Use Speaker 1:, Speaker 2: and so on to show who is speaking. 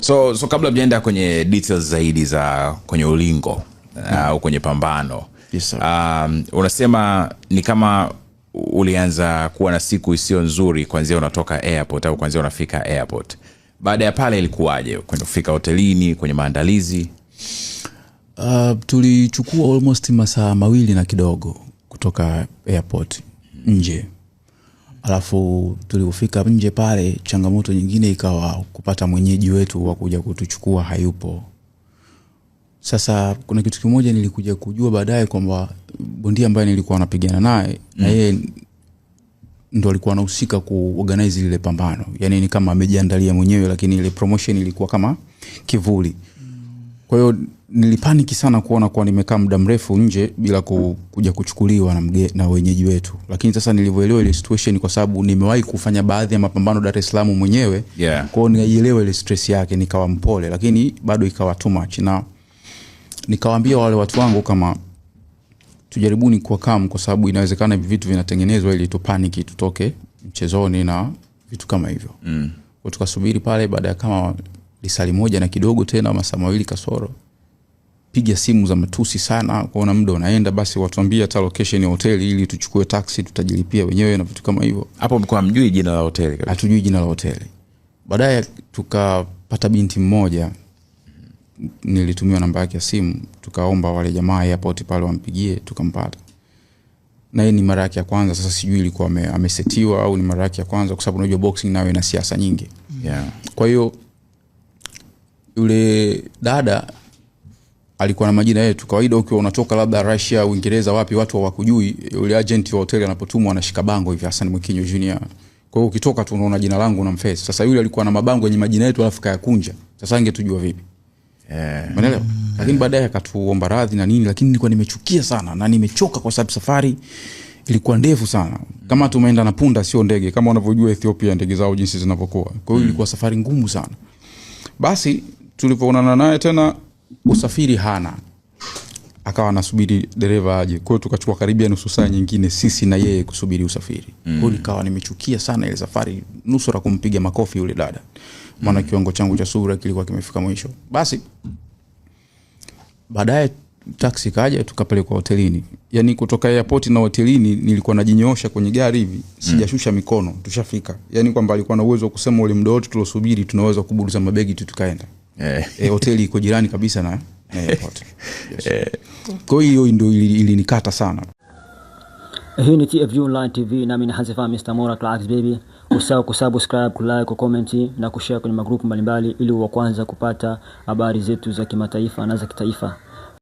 Speaker 1: So kabla mjaenda kwenye details zaidi za kwenye ulingo au kwenye pambano.
Speaker 2: Yes,
Speaker 1: unasema ni kama ulianza kuwa na siku isiyo nzuri kuanzia unatoka airport au kuanzia unafika airport. Baada ya pale ilikuwaje? Kwenda kufika hotelini, kwenye maandalizi?
Speaker 2: Tulichukua almost masaa 2 na kidogo kutoka airport nje. Alafu tulipofika nje pale, changamoto nyingine ikawa kupata mwenyeji wetu wa kuja kutuchukua hayupo. Sasa kuna kitu kimoja nilikuja kujua baadaye kwamba bondia ambaye nilikuwa napigana naye na yeye ndo alikuwa anahusika kuorganize ile pambano. Yaani ni kama amejiandalia mwenyewe, lakini ile promotion ilikuwa kama kivuli. Kwa hiyo nilipaniki sana kuona kwa nimekaa muda mrefu nje bila kuja kuchukuliwa na wenyeji wetu. Lakini sasa nilivyoelewa ile situation, kwa sababu nimewahi kufanya baadhi ya mapambano Dar es Salaam mwenyewe, kwa hiyo nilielewa ile stress yake, nikawa mpole, lakini bado ikawa too much. Na nikawaambia wale watu wangu kama tujaribuni kuwa calm, kwa sababu inawezekana vitu vinatengenezwa ili tupaniki tutoke mchezoni na vitu kama hivyo. Kwa tukasubiri pale, baada ya kama lisali moja na kidogo, tena masaa 2 kasoro, piga simu za matusi sana, kuona muda unaenda, basi watuambie hata location ya hoteli ili tuchukue taxi, tutajilipia wenyewe na vitu kama hivyo.
Speaker 1: Hapo mko mjui jina la hoteli kabisa?
Speaker 2: Hatujui jina la hoteli. Baadaye tukapata binti mmoja, nilitumiwa namba yake ya simu, tukaomba wale jamaa airport pale wampigie, tukampata. Na yeye ni mara yake ya kwanza, sasa sijui ilikuwa amesetiwa au ni mara yake ya kwanza, kwa sababu unajua boxing nayo ina siasa nyingi. Kwa hiyo yule dada alikuwa na majina yetu. Kawaida ukiwa unatoka labda Russia, Uingereza, wapi, watu hawakujui, yule agent wa hoteli anapotumwa anashika bango hivi, Hassan Mwikinyo Junior. Kwa hiyo ukitoka tu unaona jina langu na mface. Sasa yule alikuwa na mabango yenye majina yetu alafu kayakunja. Sasa angetujua vipi? Umeelewa? Lakini baadaye akatuomba radhi na nini, lakini nilikuwa nimechukia sana na nimechoka, kwa sababu safari ilikuwa ndefu sana. Kama tumeenda na punda sio ndege, kama unavyojua Ethiopia ndege zao jinsi zinavyokuwa. Kwa hiyo ilikuwa safari ngumu sana. Basi tulipoonana naye tena, usafiri hana, akawa anasubiri dereva aje. Kwa hiyo tukachukua karibia nusu saa nyingine sisi na yeye kusubiri usafiri. Kwa hiyo nikawa nimechukia sana ile safari, nusura kumpiga makofi yule dada. Maana kiwango changu cha sura kilikuwa kimefika mwisho. Basi baadaye taxi kaja, tukapelekwa hotelini. Yaani kutoka airport na hotelini nilikuwa najinyoosha kwenye gari hivi, sijashusha mikono, tushafika. Yaani kwamba alikuwa na uwezo wa kusema ule muda wote tulosubiri tunaweza kuburuza mabegi tu tukaenda. Hoteli iko jirani kabisa na airport. Kwa hiyo ndio ilinikata sana.
Speaker 3: Hii ni TFG Online TV, nami ni Hansifa Mr. Mora Clarks baby. Usahau kusubscribe, kulike, kucomment na kushare kwenye magrupu mbalimbali ili uwe kwanza kupata habari zetu za kimataifa na za kitaifa.